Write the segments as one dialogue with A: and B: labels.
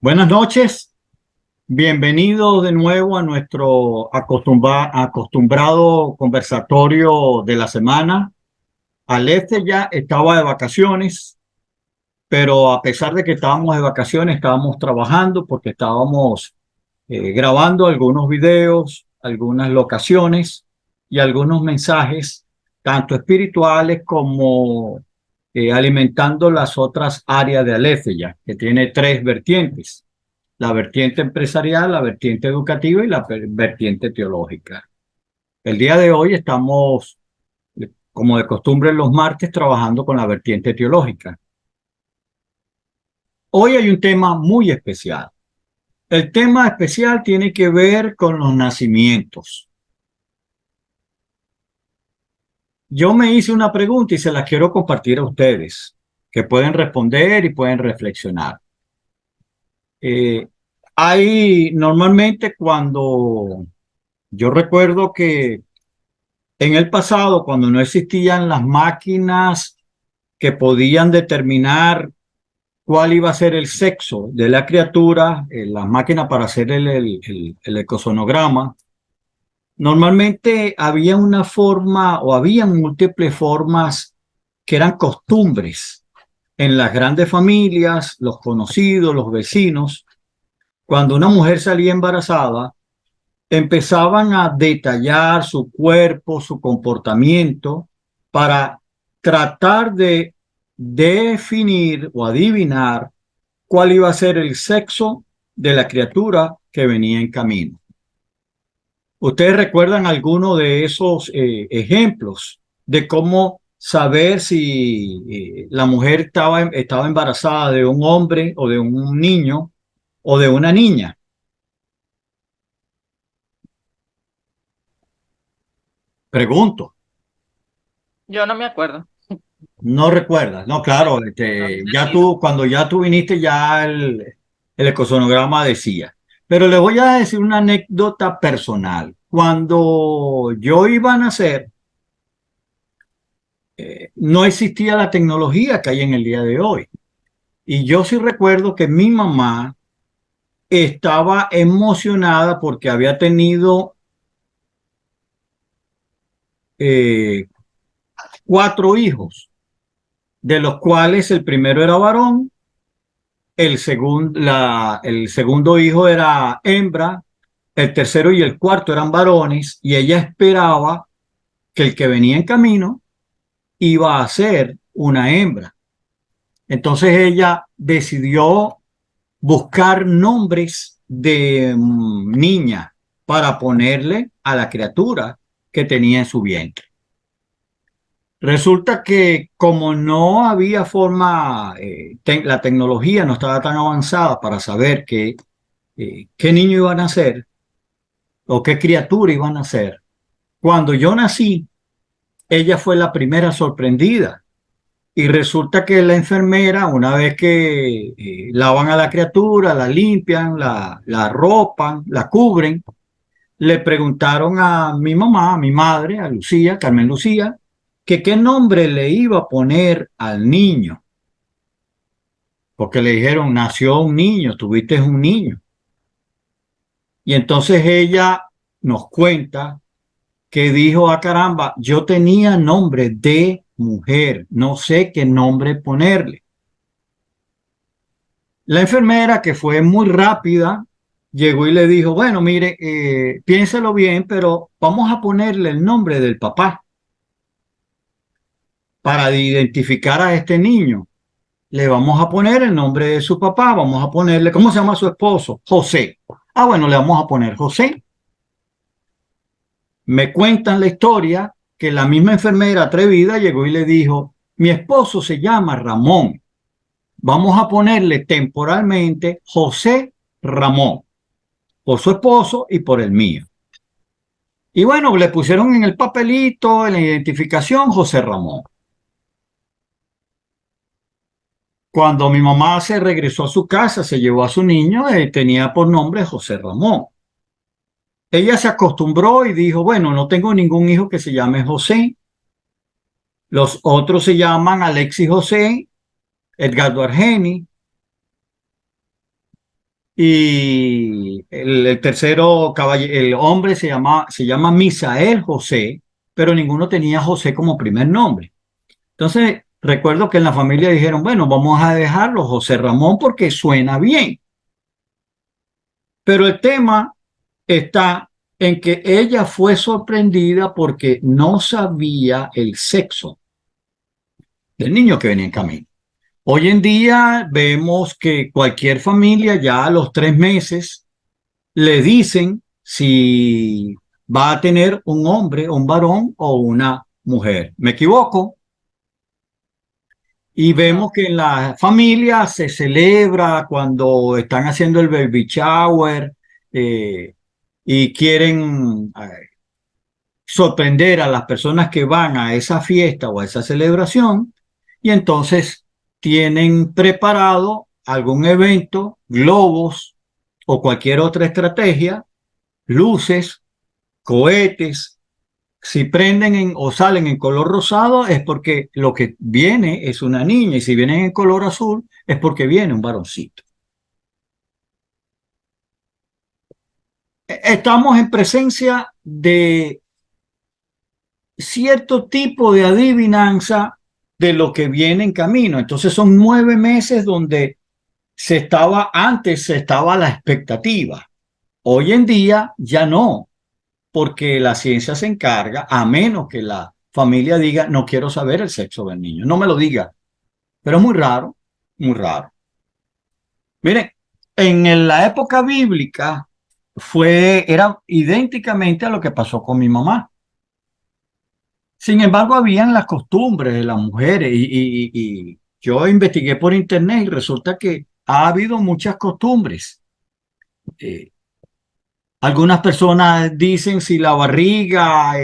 A: Buenas noches, bienvenidos de nuevo a nuestro acostumbrado conversatorio de la semana. Aleste ya estaba de vacaciones, pero a pesar de que estábamos de vacaciones, estábamos trabajando porque estábamos grabando algunos videos, algunas locaciones y algunos mensajes, tanto espirituales como alimentando las otras áreas de Aletheia, que tiene tres vertientes: la vertiente empresarial, la vertiente educativa y la vertiente teológica. El día de hoy estamos, como de costumbre los martes, trabajando con la vertiente teológica. Hoy hay un tema muy especial. El tema especial tiene que ver con los nacimientos. Yo me hice una pregunta y se la quiero compartir a ustedes, que pueden responder y pueden reflexionar. Eh, Hay normalmente cuando yo recuerdo que en el pasado, cuando no existían las máquinas que podían determinar cuál iba a ser el sexo de la criatura, las máquinas para hacer el ecosonograma, normalmente había una forma o había múltiples formas que eran costumbres en las grandes familias, los conocidos, los vecinos. Cuando una mujer salía embarazada, empezaban a detallar su cuerpo, su comportamiento, para tratar de definir o adivinar cuál iba a ser el sexo de la criatura que venía en camino. ¿Ustedes recuerdan alguno de esos ejemplos de cómo saber si la mujer estaba embarazada de un hombre o de un niño o de una niña? Pregunto.
B: Yo no me acuerdo.
A: No recuerdas, no, claro,
B: No
A: ya
B: nacido.
A: tú, cuando ya tú viniste, ya el ecosonograma decía. Pero le voy a decir una anécdota personal. Cuando yo iba a nacer, no existía la tecnología que hay en el día de hoy. Y yo sí recuerdo que mi mamá estaba emocionada porque había tenido eh, cuatro hijos, de los cuales el primero era varón. El segundo hijo era hembra, el tercero y el cuarto eran varones, y ella esperaba que el que venía en camino iba a ser una hembra. Entonces ella decidió buscar nombres de niña para ponerle a la criatura que tenía en su vientre. Resulta que como no había forma, la tecnología no estaba tan avanzada para saber qué niño iban a ser o qué criatura iban a ser. Cuando yo nací, ella fue la primera sorprendida, y resulta que la enfermera, una vez que lavan a la criatura, la limpian, la ropan, la cubren, le preguntaron a mi mamá, a mi madre, a Lucía, Carmen Lucía, que qué nombre le iba a poner al niño, porque le dijeron: nació un niño, tuviste un niño. Y entonces ella nos cuenta que dijo: ah, caramba, yo tenía nombre de mujer, no sé qué nombre ponerle. La enfermera, que fue muy rápida, llegó y le dijo: bueno, mire, piénselo bien, pero vamos a ponerle el nombre del papá para identificar a este niño. Le vamos a poner el nombre de su papá, vamos a ponerle, ¿cómo se llama su esposo? José. Ah, bueno, le vamos a poner José. Me cuentan la historia que la misma enfermera atrevida llegó y le dijo: mi esposo se llama Ramón, vamos a ponerle temporalmente José Ramón, por su esposo y por el mío. Y bueno, le pusieron en el papelito, en la identificación, José Ramón. Cuando mi mamá se regresó a su casa, se llevó a su niño, tenía por nombre José Ramón. Ella se acostumbró y dijo: bueno, no tengo ningún hijo que se llame José. Los otros se llaman Alexis José, Edgardo Argeni. y el tercero el hombre se llama Misael José, pero ninguno tenía José como primer nombre. Entonces, recuerdo que en la familia dijeron, bueno, vamos a dejarlo José Ramón porque suena bien. Pero el tema está en que ella fue sorprendida porque no sabía el sexo del niño que venía en camino. Hoy en día vemos que cualquier familia ya a los 3 meses le dicen si va a tener un hombre, un varón o una mujer. ¿Me equivoco? Y
B: No.
A: vemos que en la familia se celebra cuando están haciendo el baby shower eh, y quieren sorprender a las personas que van a esa fiesta o a esa celebración y entonces tienen preparado algún evento, globos o cualquier otra estrategia, luces, cohetes. Si prenden o salen en color rosado es porque lo que viene es una niña y si vienen en color azul es porque viene un varoncito. Estamos en presencia de cierto tipo de adivinanza de lo que viene en camino. Entonces son 9 meses donde antes se estaba a la expectativa. Hoy en día ya no, porque la ciencia se encarga, a menos que la familia diga, no quiero saber el sexo del niño, no me lo diga. Pero es muy raro, muy raro. Miren, en la época bíblica era idénticamente a lo que pasó con mi mamá. Sin embargo, habían las costumbres de las mujeres y yo investigué por internet y resulta que ha habido muchas costumbres. Eh, Algunas personas dicen si la barriga,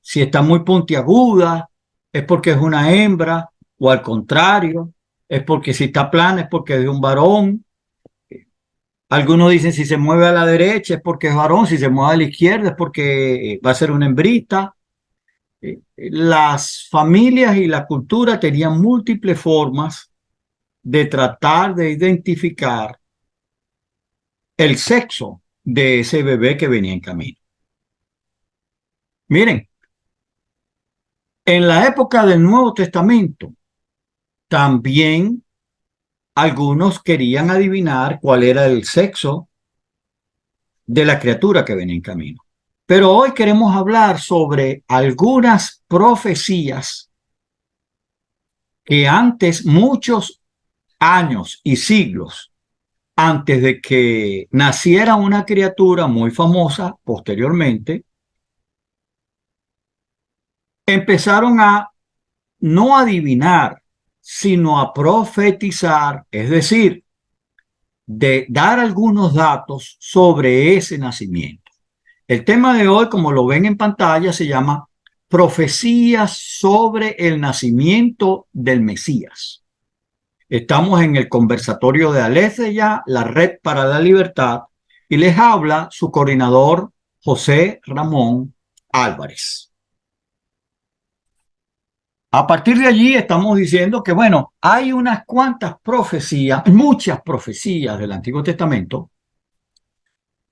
A: si está muy puntiaguda, es porque es una hembra, o al contrario, es porque si está plana es porque es de un varón. Algunos dicen si se mueve a la derecha es porque es varón, si se mueve a la izquierda es porque va a ser una hembrita. Las familias y la cultura tenían múltiples formas de tratar de identificar el sexo de ese bebé que venía en camino. Miren, en la época del Nuevo Testamento, también algunos querían adivinar cuál era el sexo de la criatura que venía en camino. Pero hoy queremos hablar sobre algunas profecías que antes, muchos años y siglos antes de que naciera una criatura muy famosa posteriormente, empezaron a no adivinar, sino a profetizar, es decir, de dar algunos datos sobre ese nacimiento. El tema de hoy, como lo ven en pantalla, se llama Profecías sobre el nacimiento del Mesías. Estamos en el conversatorio de Aletheia, la Red para la Libertad, y les habla su coordinador José Ramón Álvarez. A partir de allí estamos diciendo que, bueno, hay unas cuantas profecías, muchas profecías del Antiguo Testamento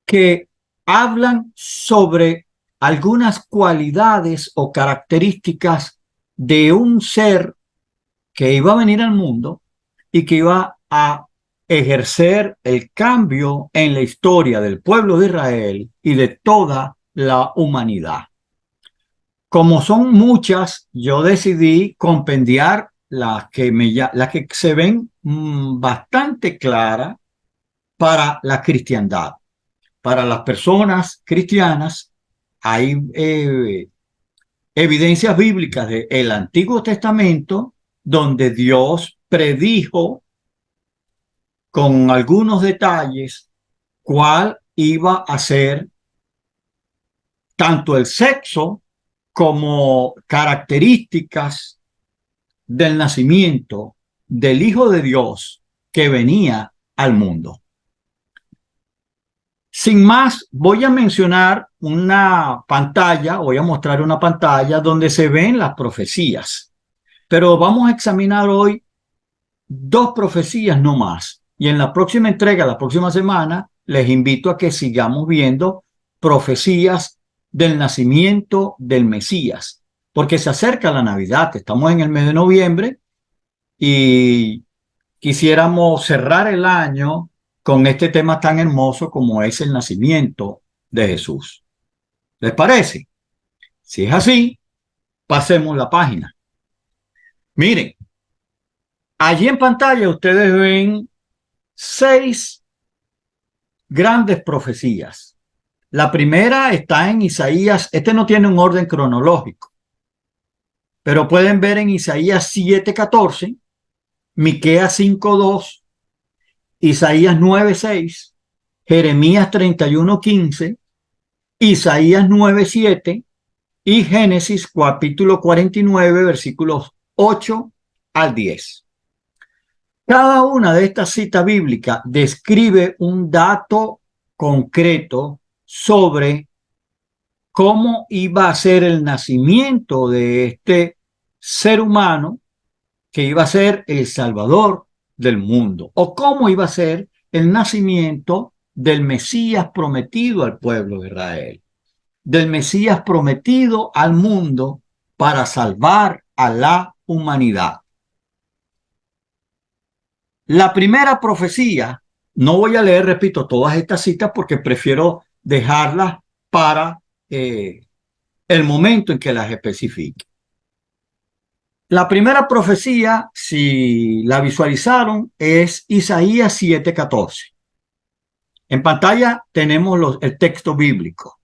A: que hablan sobre algunas cualidades o características de un ser que iba a venir al mundo y que iba a ejercer el cambio en la historia del pueblo de Israel y de toda la humanidad. Como son muchas, yo decidí compendiar las que se ven bastante claras para la cristiandad. Para las personas cristianas hay evidencias bíblicas del Antiguo Testamento donde Dios predijo con algunos detalles cuál iba a ser tanto el sexo como características del nacimiento del Hijo de Dios que venía al mundo. Sin más, voy a mencionar una pantalla, voy a mostrar una pantalla donde se ven las profecías, pero vamos a examinar hoy dos profecías no más. Y en la próxima entrega, la próxima semana, les invito a que sigamos viendo profecías del nacimiento del Mesías, porque se acerca la Navidad, estamos en el mes de noviembre y quisiéramos cerrar el año con este tema tan hermoso como es el nacimiento de Jesús. ¿Les parece? Si es así, pasemos la página. Miren, allí en pantalla ustedes ven 6 grandes profecías. La primera está en Isaías, este no tiene un orden cronológico, pero pueden ver en Isaías 7:14, Miqueas 5:2, Isaías 9:6, Jeremías 31:15, Isaías 9:7 y Génesis capítulo 49, versículos 8 al 10. Cada una de estas citas bíblicas describe un dato concreto sobre cómo iba a ser el nacimiento de este ser humano que iba a ser el Salvador del mundo, o cómo iba a ser el nacimiento del Mesías prometido al pueblo de Israel, del Mesías prometido al mundo para salvar a la humanidad. La primera profecía, no voy a leer, repito, todas estas citas porque prefiero dejarlas para el momento en que las especifique. La primera profecía, si la visualizaron, es Isaías 7:14. En pantalla tenemos el texto bíblico.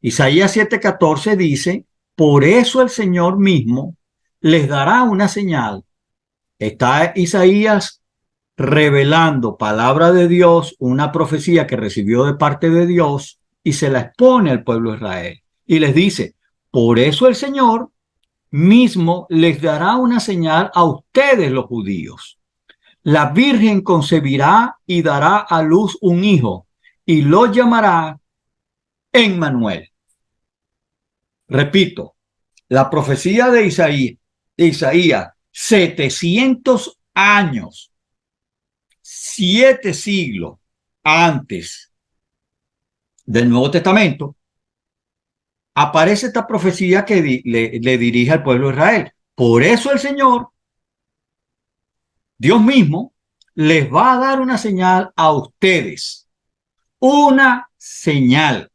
A: Isaías 7:14 dice, por eso el Señor mismo les dará una señal. Está Isaías revelando palabra de Dios, una profecía que recibió de parte de Dios y se la expone al pueblo de Israel. Y les dice, por eso el Señor mismo les dará una señal a ustedes los judíos. La Virgen concebirá y dará a luz un hijo y lo llamará Emmanuel. Repito, la profecía de Isaías 700 años, 7 siglos antes del Nuevo Testamento, aparece esta profecía que le dirige al pueblo de Israel. Por eso el Señor, Dios mismo, les va a dar una señal a ustedes. Una señal.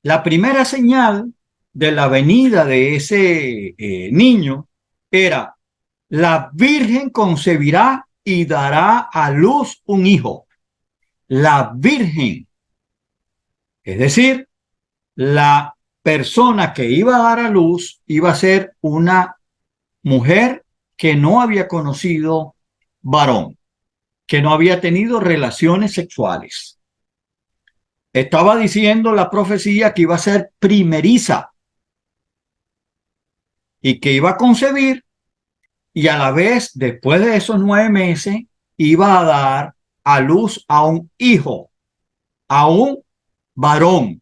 A: La primera señal de la venida de ese niño era: la Virgen concebirá y dará a luz un hijo. La Virgen, es decir, la persona que iba a dar a luz iba a ser una mujer que no había conocido varón, que no había tenido relaciones sexuales. Estaba diciendo la profecía que iba a ser primeriza y que iba a concebir, y a la vez, después de esos 9 meses, iba a dar a luz a un hijo, a un varón.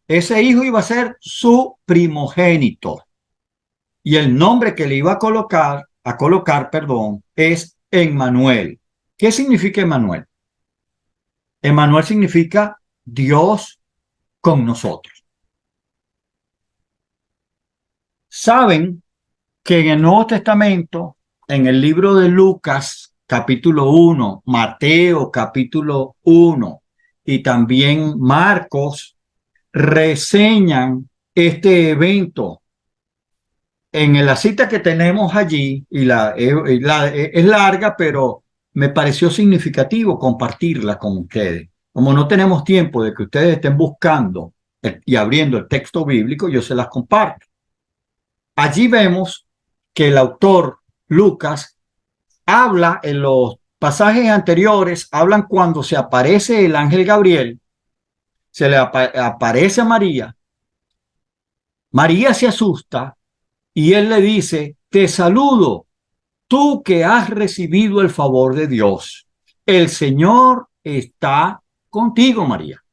A: Ese hijo iba a ser su primogénito. Y el nombre que le iba a colocar, es Emmanuel. ¿Qué significa Emmanuel? Emmanuel significa Dios con nosotros. Saben que en el Nuevo Testamento, en el libro de Lucas, capítulo 1, Mateo, capítulo 1, y también Marcos, reseñan este evento. En la cita que tenemos allí, es larga, pero me pareció significativo compartirla con ustedes. Como no tenemos tiempo de que ustedes estén buscando y abriendo el texto bíblico, yo se las comparto. Allí vemos que el autor Lucas habla en los pasajes anteriores, hablan cuando se aparece el ángel Gabriel, se le aparece a María. María se asusta y él le dice: te saludo, tú que has recibido el favor de Dios. El Señor está contigo, María.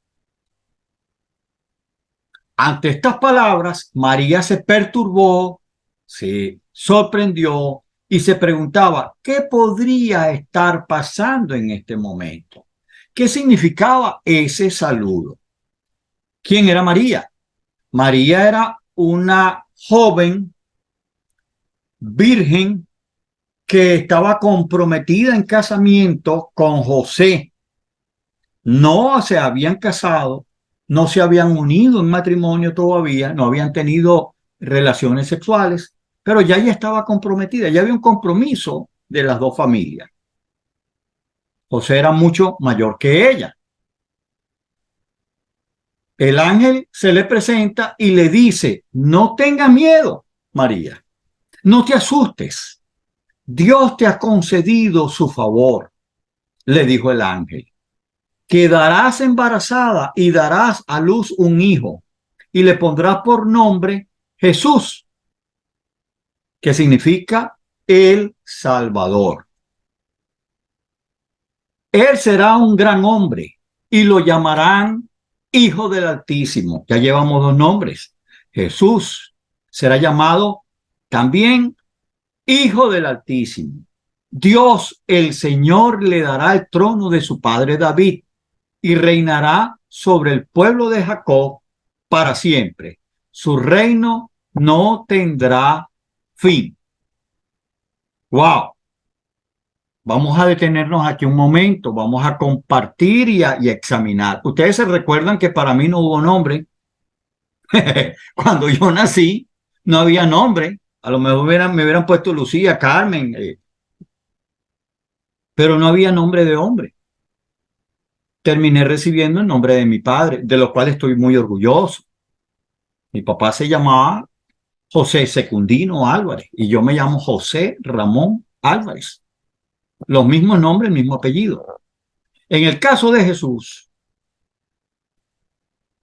A: Ante estas palabras, María se perturbó, se sorprendió y se preguntaba, ¿qué podría estar pasando en este momento? ¿Qué significaba ese saludo? ¿Quién era María? María era una joven virgen que estaba comprometida en casamiento con José. No se habían casado, no se habían unido en matrimonio todavía, no habían tenido relaciones sexuales, pero ya ella estaba comprometida, ya había un compromiso de las dos familias. José era mucho mayor que ella. El ángel se le presenta y le dice, no tengas miedo, María, no te asustes, Dios te ha concedido su favor, le dijo el ángel. Quedarás embarazada y darás a luz un hijo y le pondrás por nombre Jesús, que significa el Salvador. Él será un gran hombre y lo llamarán Hijo del Altísimo. Ya llevamos dos nombres. Jesús será llamado también Hijo del Altísimo. Dios, el Señor, le dará el trono de su padre David y reinará sobre el pueblo de Jacob para siempre. Su reino no tendrá fin. ¡Wow! Vamos a detenernos aquí un momento, vamos a compartir y a examinar. Ustedes se recuerdan que para mí no hubo nombre. Cuando yo nací, no había nombre. A lo mejor me hubieran puesto Lucía, Carmen, pero no había nombre de hombre. Terminé recibiendo el nombre de mi padre, de lo cual estoy muy orgulloso. Mi papá se llamaba José Secundino Álvarez y yo me llamo José Ramón Álvarez. Los mismos nombres, el mismo apellido. En el caso de Jesús,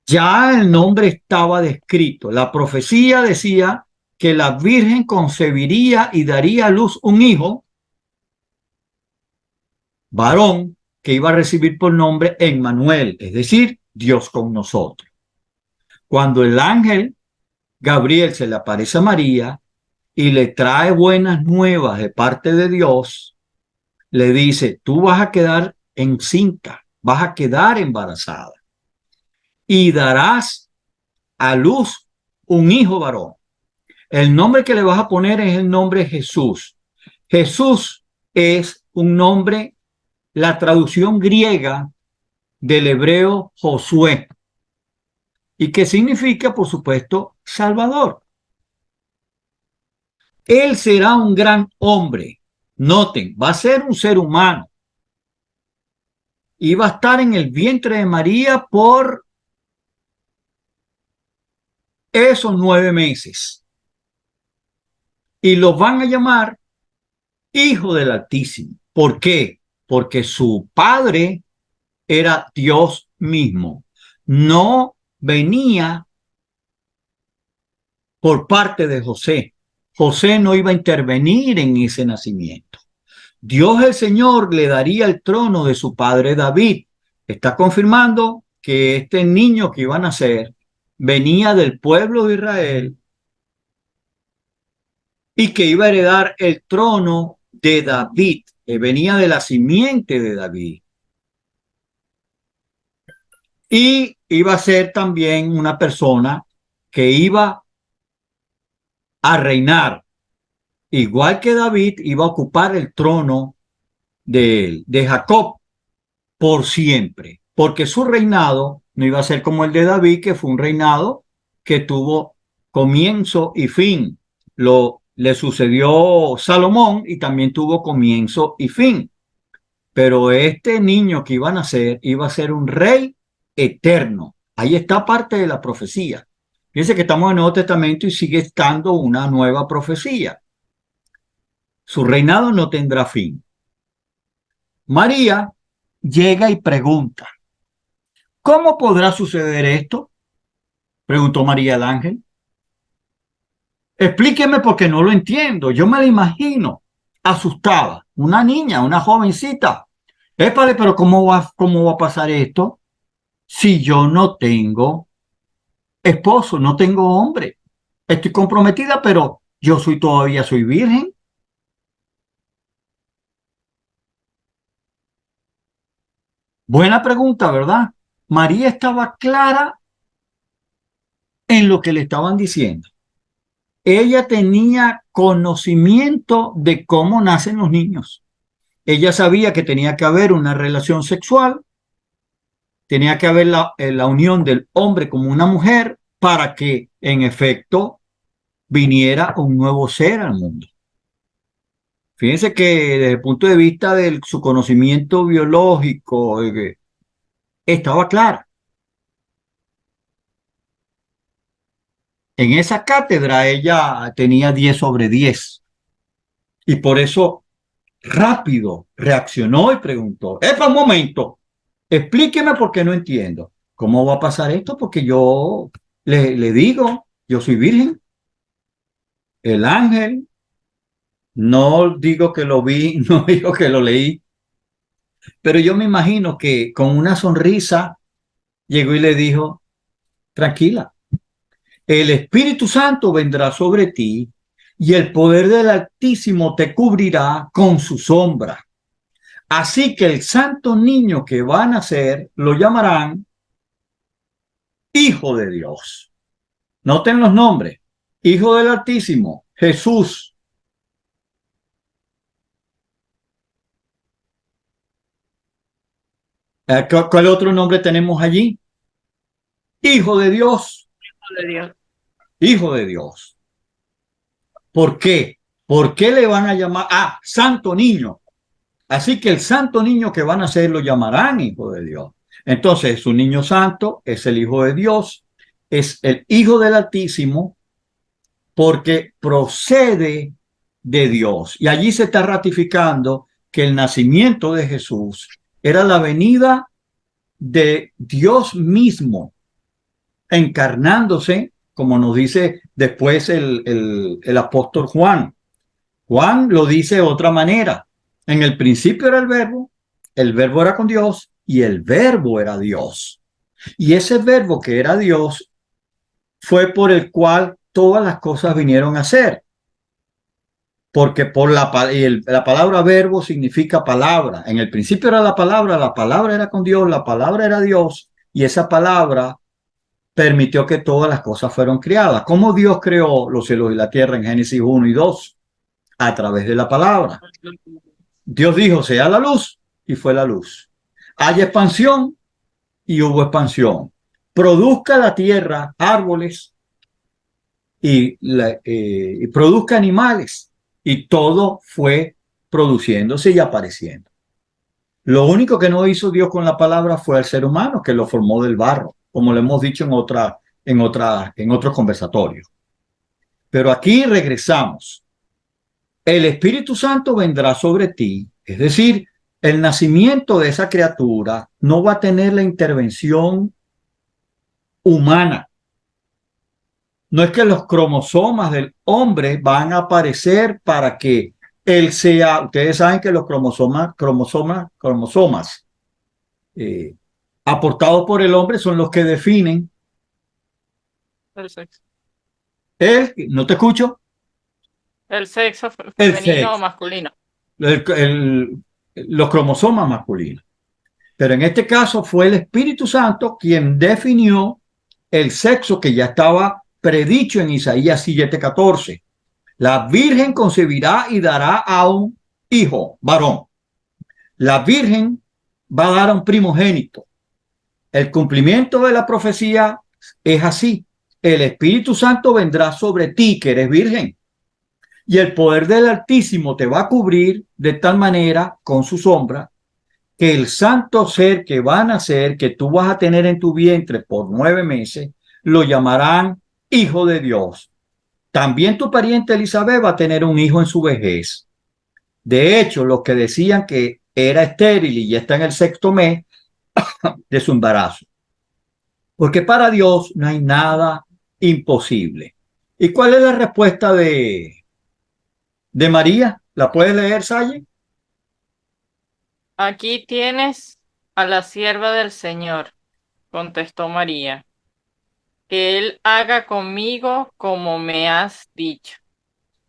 A: ya el nombre estaba descrito. La profecía decía que la Virgen concebiría y daría a luz un hijo, varón, que iba a recibir por nombre Emmanuel, es decir, Dios con nosotros. Cuando el ángel Gabriel se le aparece a María y le trae buenas nuevas de parte de Dios, le dice, tú vas a quedar encinta, vas a quedar embarazada y darás a luz un hijo varón. El nombre que le vas a poner es el nombre Jesús. Jesús es un nombre, la traducción griega del hebreo Josué, y que significa, por supuesto, Salvador. Él será un gran hombre. Noten, va a ser un ser humano. Y va a estar en el vientre de María por esos 9 meses. Y los van a llamar Hijo del Altísimo. ¿Por qué? Porque su padre era Dios mismo. No venía por parte de José. José no iba a intervenir en ese nacimiento. Dios el Señor le daría el trono de su padre David. Está confirmando que este niño que iba a nacer venía del pueblo de Israel y que iba a heredar el trono de David, que venía de la simiente de David. Y iba a ser también una persona que iba a reinar. Igual que David, iba a ocupar el trono de Jacob por siempre, porque su reinado no iba a ser como el de David, que fue un reinado que tuvo comienzo y fin. Le sucedió Salomón y también tuvo comienzo y fin. Pero este niño que iba a nacer iba a ser un rey eterno. Ahí está parte de la profecía. Fíjense que estamos en el Nuevo Testamento y sigue estando una nueva profecía. Su reinado no tendrá fin. María llega y pregunta, ¿cómo podrá suceder esto? Preguntó María al ángel. Explíqueme porque no lo entiendo. Yo me la imagino asustada, una niña, una jovencita. Épale, pero ¿cómo va a pasar esto si yo no tengo esposo, no tengo hombre? Estoy comprometida, pero todavía soy virgen. Buena pregunta, ¿verdad? María estaba clara en lo que le estaban diciendo. Ella tenía conocimiento de cómo nacen los niños. Ella sabía que tenía que haber una relación sexual, tenía que haber la unión del hombre como una mujer para que, en efecto, viniera un nuevo ser al mundo. Fíjense que desde el punto de vista de su conocimiento biológico, estaba clara. En esa cátedra ella tenía 10/10 y por eso rápido reaccionó y preguntó, ¡epa, un momento! Explíqueme por qué no entiendo. ¿Cómo va a pasar esto? Porque yo le digo, yo soy virgen, el ángel, no digo que lo vi, no digo que lo leí, pero yo me imagino que con una sonrisa llegó y le dijo, tranquila, el Espíritu Santo vendrá sobre ti y el poder del Altísimo te cubrirá con su sombra. Así que el santo niño que va a nacer lo llamarán Hijo de Dios. Noten los nombres. Hijo del Altísimo, Jesús. ¿Cuál otro nombre tenemos allí? Hijo de Dios.
B: Hijo de Dios.
A: Hijo de Dios. ¿Por qué? ¿Por qué le van a llamar? Ah, santo niño. Así que el santo niño que van a ser lo llamarán Hijo de Dios. Entonces es un niño santo, es el Hijo de Dios, es el Hijo del Altísimo, porque procede de Dios. Y allí se está ratificando que el nacimiento de Jesús era la venida de Dios mismo, encarnándose, como nos dice después el apóstol Juan. Juan lo dice de otra manera. En el principio era el verbo era con Dios y el verbo era Dios. Y ese verbo que era Dios fue por el cual todas las cosas vinieron a ser. Porque por la palabra verbo significa palabra. En el principio era la palabra era con Dios, la palabra era Dios, y esa palabra permitió que todas las cosas fueron creadas. ¿Cómo Dios creó los cielos y la tierra en Génesis 1 y 2? A través de la palabra. Dios dijo, sea la luz, y fue la luz. Hay expansión, y hubo expansión. Produzca la tierra árboles y produzca animales, y todo fue produciéndose y apareciendo. Lo único que no hizo Dios con la palabra fue al ser humano, que lo formó del barro, como lo hemos dicho en otros conversatorios. Pero aquí regresamos. El Espíritu Santo vendrá sobre ti, es decir, el nacimiento de esa criatura no va a tener la intervención humana. No es que los cromosomas del hombre van a aparecer para que él sea, ustedes saben que los cromosomas eh, aportados por el hombre son los que definen
B: El sexo.
A: no te escucho,
B: El sexo
A: el
B: femenino o
A: sexo,
B: masculino.
A: el, el, los cromosomas masculinos. Pero en este caso fue el Espíritu Santo quien definió el sexo que ya estaba predicho en Isaías 7:14. La virgen concebirá y dará a un hijo, varón. La virgen va a dar a un primogénito. El cumplimiento de la profecía es así. El Espíritu Santo vendrá sobre ti, que eres virgen, y el poder del Altísimo te va a cubrir de tal manera con su sombra que el santo ser que va a nacer, que tú vas a tener en tu vientre por 9 meses, lo llamarán Hijo de Dios. También tu pariente Elizabeth va a tener un hijo en su vejez. De hecho, los que decían que era estéril y ya está en el 6.º mes de su embarazo. Porque para Dios no hay nada imposible. ¿Y cuál es la respuesta de María? ¿La puedes leer, Salle?
B: Aquí tienes a la sierva del Señor, contestó María, que él haga conmigo como me has dicho.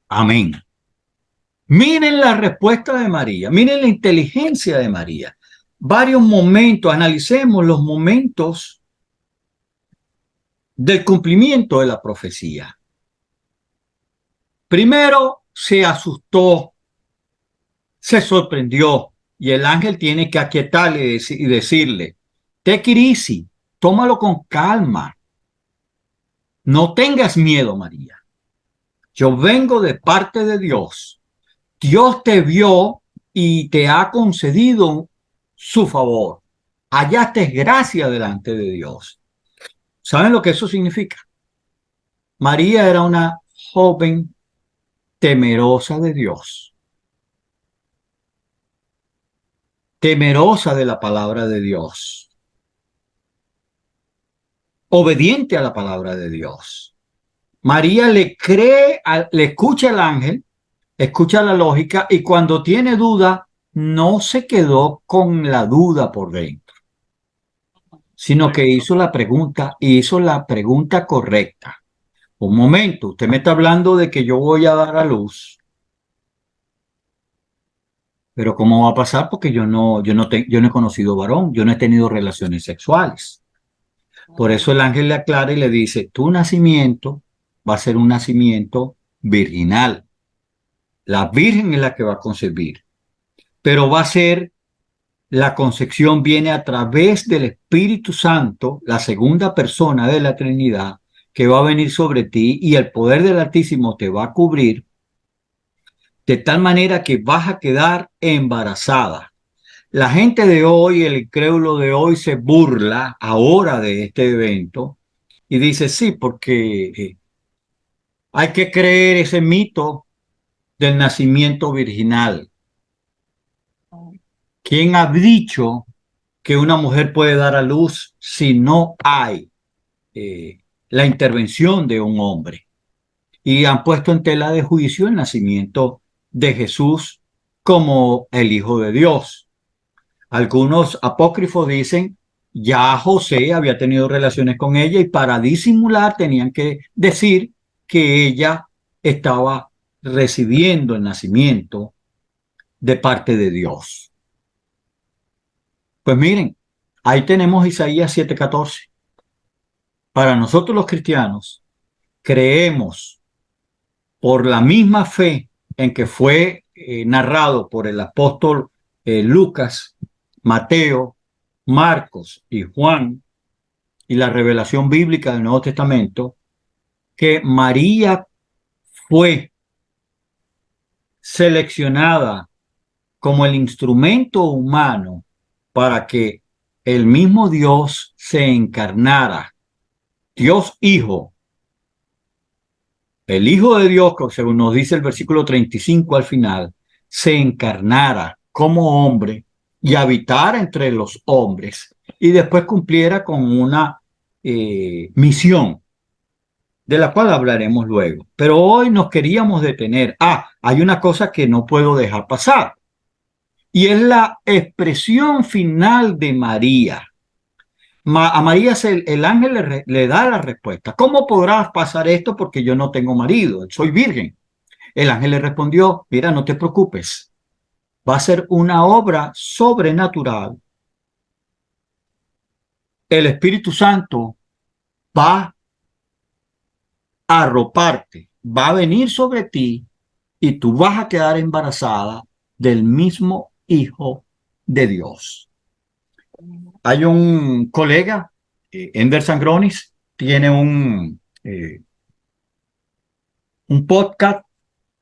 A: Amén. Miren la respuesta de María, miren la inteligencia de María. varios momentos, analicemos los momentos del cumplimiento de la profecía. Primero se asustó, se sorprendió y el ángel tiene que aquietarle y decirle, take it easy, tómalo con calma, no tengas miedo, María. Yo vengo de parte de Dios. Dios te vio y te ha concedido su favor. Hallaste gracia delante de Dios. ¿Saben lo que eso significa? María era una joven temerosa de Dios, temerosa de la palabra de Dios, obediente a la palabra de Dios. María le cree, le escucha al ángel, escucha la lógica y cuando tiene duda, no se quedó con la duda por dentro, sino que hizo la pregunta y hizo la pregunta correcta. Un momento, usted me está hablando de que yo voy a dar a luz, pero ¿cómo va a pasar? Porque yo no he conocido varón, yo no he tenido relaciones sexuales. Por eso el ángel le aclara y le dice, tu nacimiento va a ser un nacimiento virginal. La virgen es la que va a concebir, pero va a ser, la concepción viene a través del Espíritu Santo, la segunda persona de la Trinidad, que va a venir sobre ti y el poder del Altísimo te va a cubrir de tal manera que vas a quedar embarazada. La gente de hoy, el incrédulo de hoy se burla ahora de este evento y dice, sí, porque hay que creer ese mito del nacimiento virginal. ¿Quién ha dicho que una mujer puede dar a luz si no hay la intervención de un hombre? Y han puesto en tela de juicio el nacimiento de Jesús como el Hijo de Dios. Algunos apócrifos dicen, ya José había tenido relaciones con ella y para disimular tenían que decir que ella estaba recibiendo el nacimiento de parte de Dios. Pues miren, ahí tenemos Isaías 7:14. Para nosotros los cristianos, creemos por la misma fe en que fue narrado por el apóstol Lucas, Mateo, Marcos y Juan, y la revelación bíblica del Nuevo Testamento, que María fue seleccionada como el instrumento humano para que el mismo Dios se encarnara, Dios Hijo, el Hijo de Dios, según nos dice el versículo 35 al final, se encarnara como hombre y habitara entre los hombres y después cumpliera con una misión de la cual hablaremos luego. Pero hoy nos queríamos detener. Hay una cosa que no puedo dejar pasar y es la expresión final de María. A María el ángel le da la respuesta. ¿Cómo podrás pasar esto? Porque yo no tengo marido, soy virgen. El ángel le respondió, mira, no te preocupes, va a ser una obra sobrenatural. El Espíritu Santo va a arroparte, va a venir sobre ti y tú vas a quedar embarazada del mismo Hijo de Dios. Hay un colega, Ender Sangronis, tiene un podcast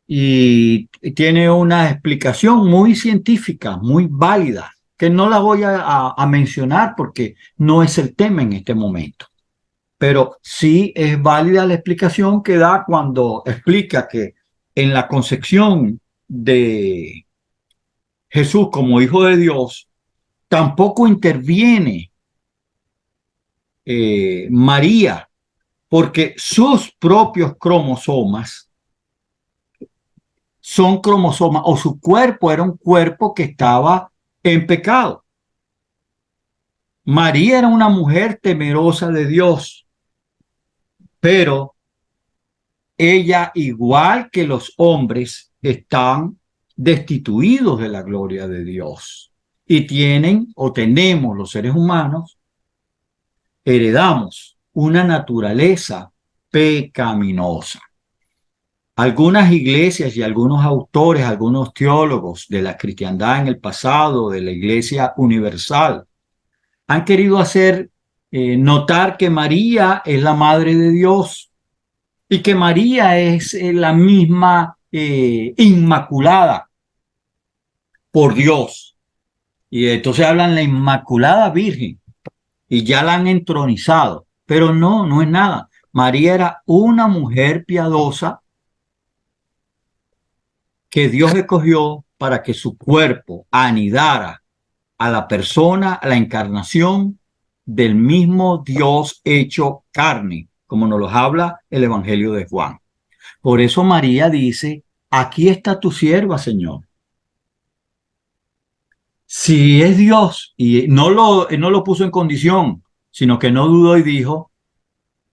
A: y tiene una explicación muy científica, muy válida, que no la voy a mencionar porque no es el tema en este momento. Pero sí es válida la explicación que da cuando explica que en la concepción de Jesús como Hijo de Dios, tampoco interviene María, porque sus propios cromosomas son cromosomas, o su cuerpo era un cuerpo que estaba en pecado. María era una mujer temerosa de Dios, pero ella, igual que los hombres, están destituidos de la gloria de Dios. y tienen o tenemos los seres humanos, heredamos una naturaleza pecaminosa. Algunas iglesias y algunos autores, algunos teólogos de la cristiandad en el pasado, de la Iglesia Universal, han querido hacer notar que María es la madre de Dios y que María es la misma inmaculada por Dios. Y entonces hablan la Inmaculada Virgen y ya la han entronizado. Pero no, no es nada. María era una mujer piadosa que Dios escogió para que su cuerpo anidara a la persona, a la encarnación del mismo Dios hecho carne, como nos lo habla el Evangelio de Juan. Por eso María dice, aquí está tu sierva, Señor. Si es Dios, y no lo puso en condición, sino que no dudó y dijo,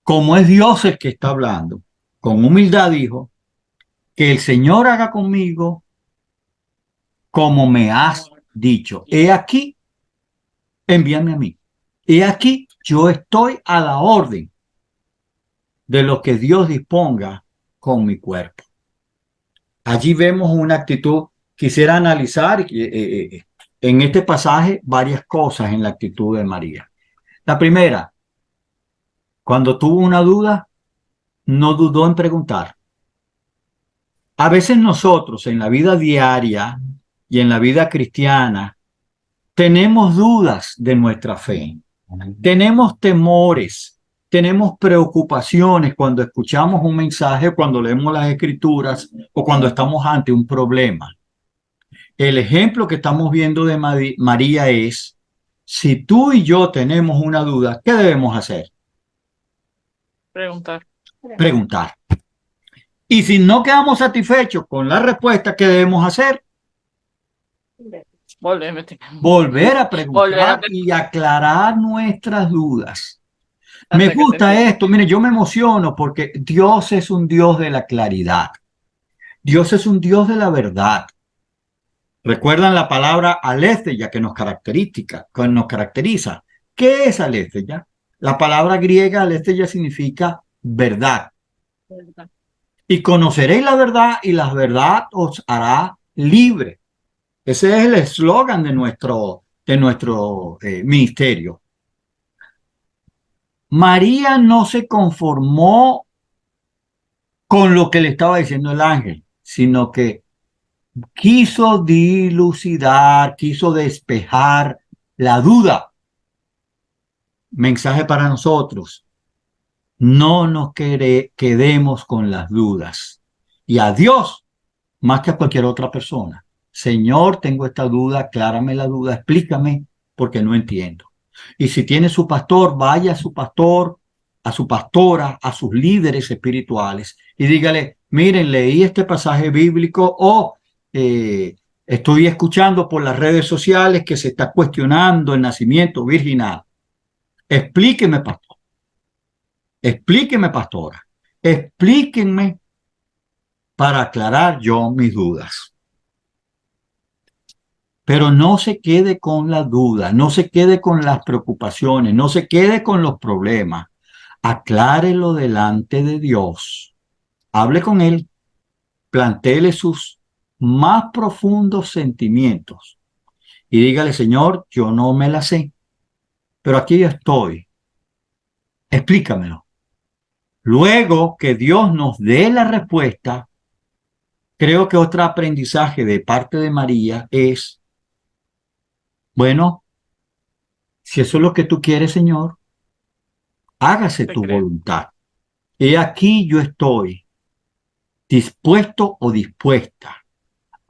A: como es Dios el que está hablando, con humildad dijo, que el Señor haga conmigo como me has dicho. He aquí, envíame a mí. He aquí, yo estoy a la orden de lo que Dios disponga con mi cuerpo. Allí vemos una actitud, quisiera analizar en este pasaje varias cosas en la actitud de María. La primera, cuando tuvo una duda, no dudó en preguntar. A veces nosotros en la vida diaria y en la vida cristiana tenemos dudas de nuestra fe, tenemos temores, tenemos preocupaciones cuando escuchamos un mensaje, cuando leemos las escrituras o cuando estamos ante un problema. El ejemplo que estamos viendo de María es, si tú y yo tenemos una duda, ¿qué debemos hacer?
B: Preguntar.
A: Preguntar. Y si no quedamos satisfechos con la respuesta, ¿qué debemos hacer? Volver a preguntar y aclarar nuestras dudas. Me gusta esto, mire, yo me emociono porque Dios es un Dios de la claridad. Dios es un Dios de la verdad. ¿Recuerdan la palabra aletheia que nos caracteriza? ¿Qué es aletheia? La palabra griega aletheia significa verdad. Y conoceréis la verdad y la verdad os hará libre. Ese es el eslogan de nuestro ministerio. María no se conformó con lo que le estaba diciendo el ángel, sino que quiso dilucidar, quiso despejar la duda. Mensaje para nosotros. No nos quedemos con las dudas. Y a Dios, más que a cualquier otra persona. Señor, tengo esta duda, aclárame la duda, explícame, porque no entiendo. Y si tiene su pastor, vaya a su pastor, a su pastora, a sus líderes espirituales y dígale, miren, leí este pasaje bíblico o estoy escuchando por las redes sociales que se está cuestionando el nacimiento virginal. Explíqueme, pastor. Explíqueme, pastora. Explíquenme para aclarar yo mis dudas. Pero no se quede con la duda, no se quede con las preocupaciones, no se quede con los problemas. Aclárelo delante de Dios. Hable con Él, plantéele sus más profundos sentimientos y dígale, Señor, yo no me la sé, pero aquí estoy. Explícamelo. Luego que Dios nos dé la respuesta, creo que otro aprendizaje de parte de María es, bueno, si eso es lo que tú quieres, Señor, hágase tu voluntad. He aquí yo estoy, dispuesto o dispuesta.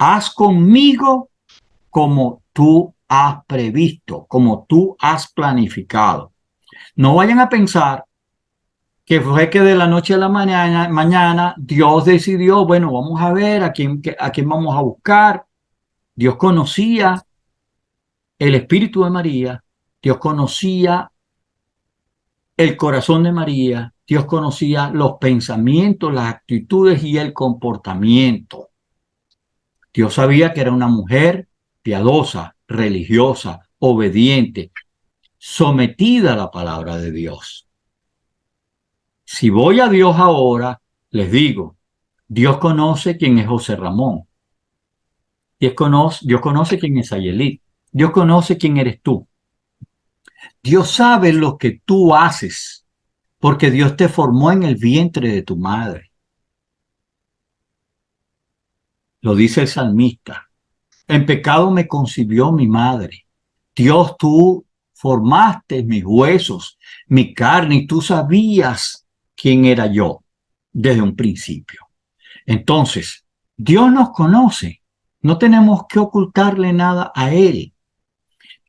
A: Haz conmigo como tú has previsto, como tú has planificado. No vayan a pensar que fue que de la noche a la mañana Dios decidió, bueno, vamos a ver a quién vamos a buscar. Dios conocía el espíritu de María, Dios conocía el corazón de María, Dios conocía los pensamientos, las actitudes y el comportamiento. Dios sabía que era una mujer piadosa, religiosa, obediente, sometida a la palabra de Dios. Si voy a Dios ahora, les digo, Dios conoce quién es José Ramón. Dios conoce quién es Ayelit. Dios conoce quién eres tú. Dios sabe lo que tú haces, porque Dios te formó en el vientre de tu madre. Lo dice el salmista. En pecado me concibió mi madre. Dios, tú formaste mis huesos, mi carne, y tú sabías quién era yo desde un principio. Entonces, Dios nos conoce. No tenemos que ocultarle nada a Él.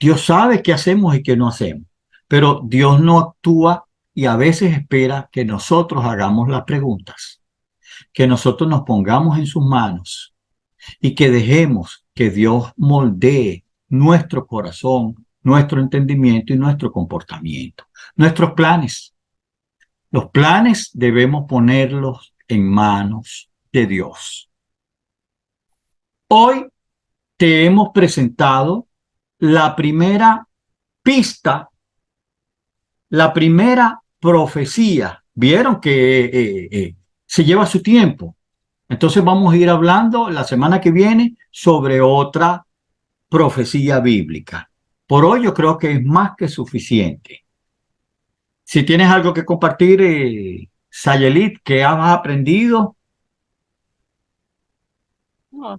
A: Dios sabe qué hacemos y qué no hacemos, pero Dios no actúa y a veces espera que nosotros hagamos las preguntas, que nosotros nos pongamos en sus manos y que dejemos que Dios moldee nuestro corazón, nuestro entendimiento y nuestro comportamiento, nuestros planes. Los planes debemos ponerlos en manos de Dios. Hoy te hemos presentado la primera pista, la primera profecía. Vieron que se lleva su tiempo. Entonces vamos a ir hablando la semana que viene sobre otra profecía bíblica. Por hoy yo creo que es más que suficiente. Si tienes algo que compartir, Sayelit, ¿qué has aprendido?
B: No,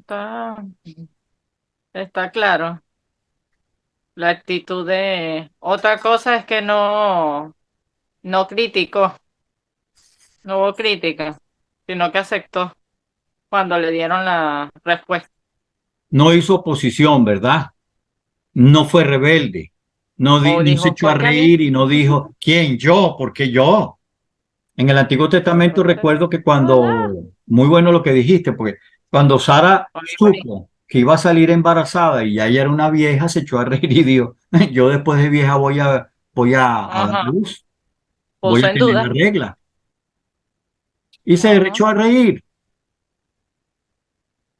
B: está claro. La actitud de... Otra cosa es que no criticó, no hubo crítica, sino que aceptó cuando le dieron la respuesta.
A: No hizo oposición, ¿verdad? No fue rebelde.
B: O
A: No se
B: dijo,
A: echó a
B: ¿por qué a mí?
A: reír y no dijo, ¿quién? Yo, ¿por qué yo? En el Antiguo Testamento recuerdo que
B: Ah,
A: muy bueno lo que dijiste, porque cuando Sara
B: o dijo,
A: supo que iba a salir embarazada y ya ella era una vieja, se echó a reír y dijo, yo después de vieja voy a dar
B: ajá,
A: luz, voy
B: puso
A: a
B: en
A: tener la
B: duda.
A: regla. Y se
B: Ajá,
A: echó a reír.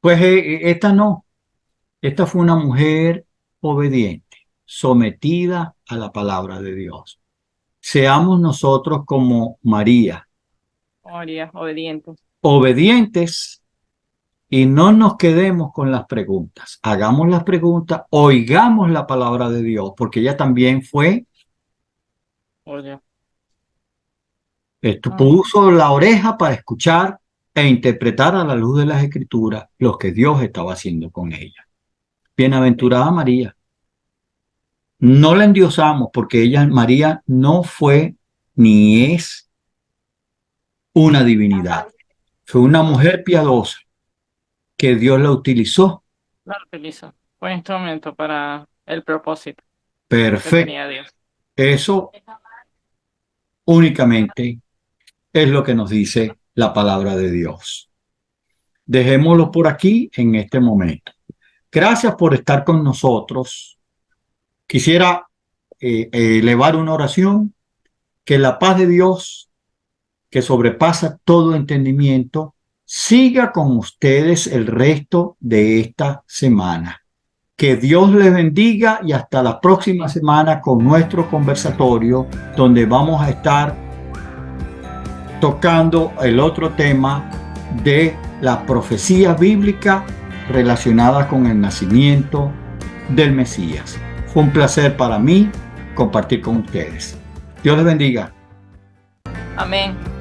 A: Pues esta no, esta fue una mujer obediente, sometida a la palabra de Dios. Seamos nosotros como María,
B: María, obediente.
A: obedientes y no nos quedemos con las preguntas. Hagamos las preguntas, oigamos la palabra de Dios, porque ella también
B: Oye. Ajá.
A: puso la oreja para escuchar e interpretar a la luz de las escrituras lo que Dios estaba haciendo con ella.
B: Sí.
A: Bienaventurada María. No la endiosamos porque ella, María, no fue ni es una divinidad. Fue una
B: No,
A: mujer piadosa que Dios la utilizó.
B: la utilizo. Fue instrumento para el propósito que
A: Perfecto.
B: tenía Dios.
A: Eso únicamente es lo que nos dice la palabra de Dios. Dejémoslo por aquí en este momento. Gracias por estar con nosotros. Quisiera elevar una oración, que la paz de Dios, que sobrepasa todo entendimiento, siga con ustedes el resto de esta semana. Que Dios les bendiga y hasta la próxima semana con nuestro conversatorio, donde vamos a estar tocando el otro tema de la profecía bíblica relacionada con el nacimiento del Mesías. Fue un placer para mí compartir con ustedes. Dios les bendiga.
B: Amén.